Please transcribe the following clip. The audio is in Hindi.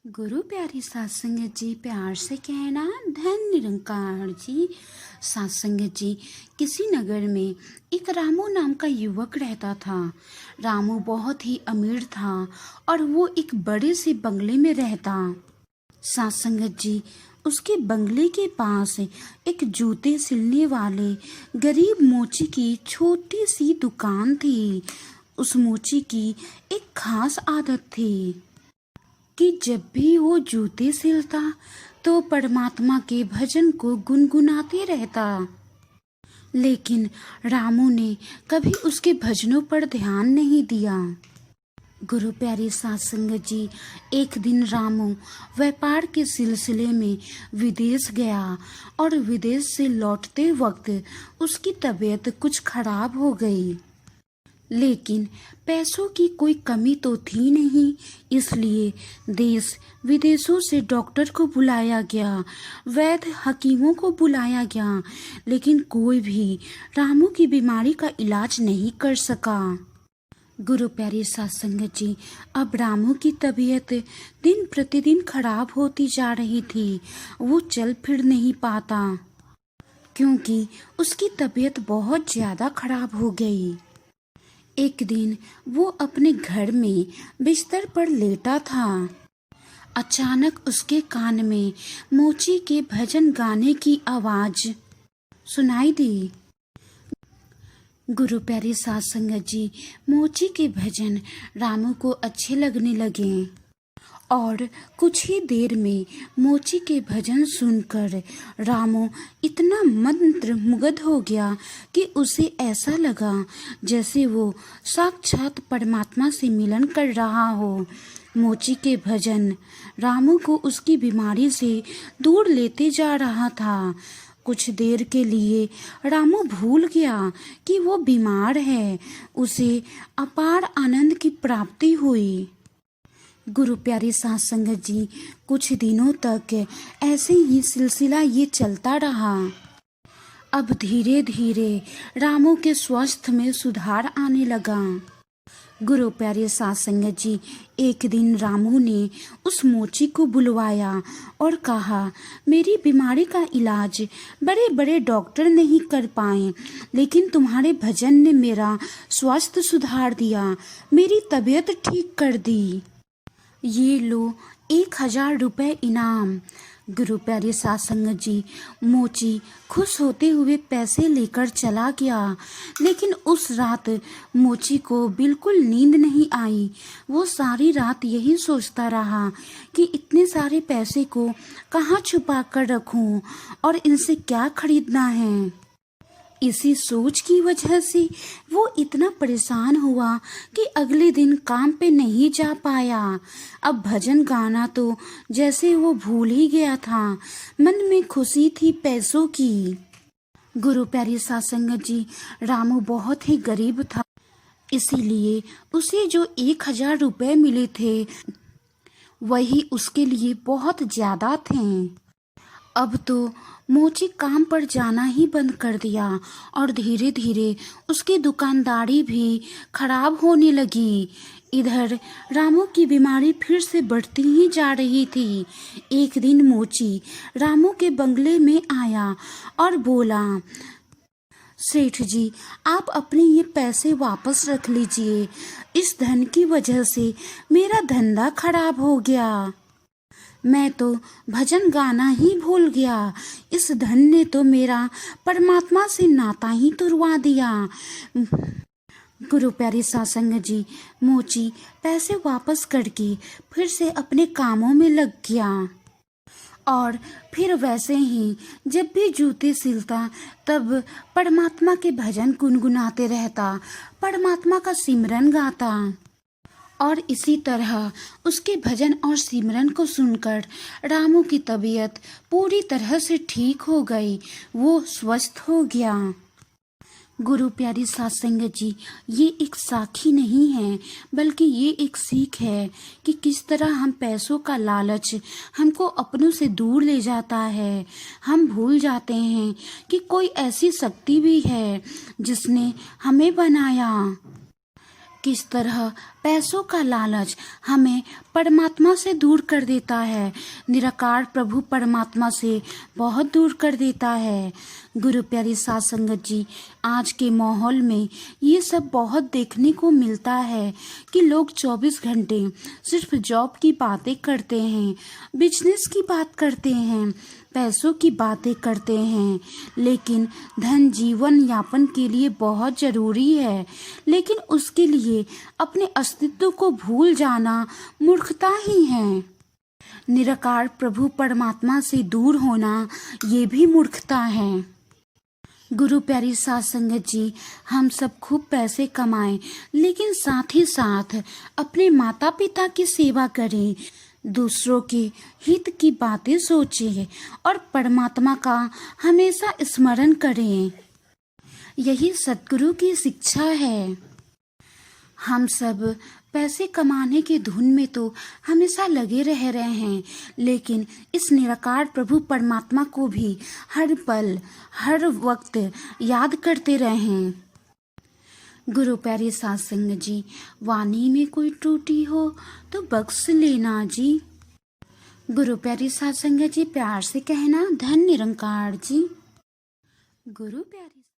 गुरु प्यारी सात संगत जी, प्यार से कहना धन निरंकार जी। सात संगत जी, किसी नगर में एक रामू नाम का युवक रहता था। रामू बहुत ही अमीर था और वो एक बड़े से बंगले में रहता। सात संगत जी, उसके बंगले के पास एक जूते सिलने वाले गरीब मोची की छोटी सी दुकान थी। उस मोची की एक खास आदत थी कि जब भी वो जूते सिलता तो परमात्मा के भजन को गुनगुनाते रहता। लेकिन रामू ने कभी उसके भजनों पर ध्यान नहीं दिया। गुरु प्यारी सात संगत जी, एक दिन रामू व्यापार के सिलसिले में विदेश गया और विदेश से लौटते वक्त उसकी तबीयत कुछ खराब हो गई। लेकिन पैसों की कोई कमी तो थी नहीं, इसलिए देश विदेशों से डॉक्टर को बुलाया गया, वैद्य हकीमों को बुलाया गया, लेकिन कोई भी रामू की बीमारी का इलाज नहीं कर सका। गुरु प्यारी सात संगत जी, अब रामू की तबीयत दिन प्रतिदिन खराब होती जा रही थी। वो चल फिर नहीं पाता क्योंकि उसकी तबीयत बहुत ज़्यादा खराब हो गई। एक दिन वो अपने घर में बिस्तर पर लेटा था। अचानक उसके कान में मोची के भजन गाने की आवाज सुनाई दी। गुरु प्यारी सात संगत जी, मोची के भजन रामू को अच्छे लगने लगे और कुछ ही देर में मोची के भजन सुनकर रामू इतना मंत्र मुग्ध हो गया कि उसे ऐसा लगा जैसे वो साक्षात परमात्मा से मिलन कर रहा हो। मोची के भजन रामू को उसकी बीमारी से दूर लेते जा रहा था। कुछ देर के लिए रामू भूल गया कि वो बीमार है। उसे अपार आनंद की प्राप्ति हुई। गुरु प्यारी सात संगत जी, कुछ दिनों तक ऐसे ही सिलसिला ये चलता रहा। अब धीरे धीरे रामू के स्वास्थ्य में सुधार आने लगा। गुरु प्यारे सात संगत जी, एक दिन रामू ने उस मोची को बुलवाया और कहा, मेरी बीमारी का इलाज बड़े बड़े डॉक्टर नहीं कर पाए, लेकिन तुम्हारे भजन ने मेरा स्वास्थ्य सुधार दिया, मेरी तबीयत ठीक कर दी। ये लो 1000 रुपये इनाम। गुरु प्यारे सात संगत जी, मोची खुश होते हुए पैसे लेकर चला गया। लेकिन उस रात मोची को बिल्कुल नींद नहीं आई। वो सारी रात यही सोचता रहा कि इतने सारे पैसे को कहाँ छुपा कर रखूं और इनसे क्या खरीदना है। इसी सोच की वजह से वो इतना परेशान हुआ कि अगले दिन काम पे नहीं जा पाया। अब भजन गाना तो जैसे वो भूल ही गया था। मन में खुशी थी पैसों की। गुरु प्यारी सात संगत जी, रामू बहुत ही गरीब था, इसीलिए उसे जो 1000 रुपये मिले थे वही उसके लिए बहुत ज्यादा थे। अब तो मोची काम पर जाना ही बंद कर दिया और धीरे धीरे उसकी दुकानदारी भी खराब होने लगी। इधर रामू की बीमारी फिर से बढ़ती ही जा रही थी। एक दिन मोची रामू के बंगले में आया और बोला, सेठ जी, आप अपने ये पैसे वापस रख लीजिए। इस धन की वजह से मेरा धंधा खराब हो गया। मैं तो भजन गाना ही भूल गया। इस धन ने तो मेरा परमात्मा से नाता ही तुड़वा दिया। गुरु प्यारी सात संगत जी, मोची पैसे वापस करके फिर से अपने कामों में लग गया और फिर वैसे ही जब भी जूते सिलता तब परमात्मा के भजन गुनगुनाते रहता, परमात्मा का सिमरन गाता। और इसी तरह उसके भजन और सिमरन को सुनकर रामू की तबीयत पूरी तरह से ठीक हो गई। वो स्वस्थ हो गया। गुरु प्यारी सात संगत जी, ये एक साखी नहीं है, बल्कि ये एक सीख है कि किस तरह हम पैसों का लालच हमको अपनों से दूर ले जाता है। हम भूल जाते हैं कि कोई ऐसी शक्ति भी है जिसने हमें बनाया। किस तरह पैसों का लालच हमें परमात्मा से दूर कर देता है, निराकार प्रभु परमात्मा से बहुत दूर कर देता है। गुरु प्यारी साध संगत जी, आज के माहौल में ये सब बहुत देखने को मिलता है कि लोग 24 घंटे सिर्फ जॉब की बातें करते हैं, बिजनेस की बात करते हैं, पैसों की बातें करते हैं। लेकिन धन जीवन यापन के लिए बहुत ज़रूरी है, लेकिन उसके लिए अपने अस्तित्व को भूल जाना मूर्खता ही है। निराकार प्रभु परमात्मा से दूर होना ये भी मूर्खता है। गुरु प्यारी साध संगत जी, हम सब खूब पैसे कमाएं, लेकिन साथ ही साथ अपने माता पिता की सेवा करें, दूसरों के हित की बातें सोचें और परमात्मा का हमेशा स्मरण करें। यही सद्गुरु की शिक्षा है। हम सब पैसे कमाने की धुन में तो हमेशा लगे रह रहे हैं, लेकिन इस निराकार प्रभु परमात्मा को भी हर पल हर वक्त याद करते रहें। गुरु प्यारे साध संगत जी, वाणी में कोई त्रुटि हो तो बख्श लेना जी। गुरु प्यारी साध संगत जी, प्यार से कहना धन निरंकार जी। गुरु प्यारी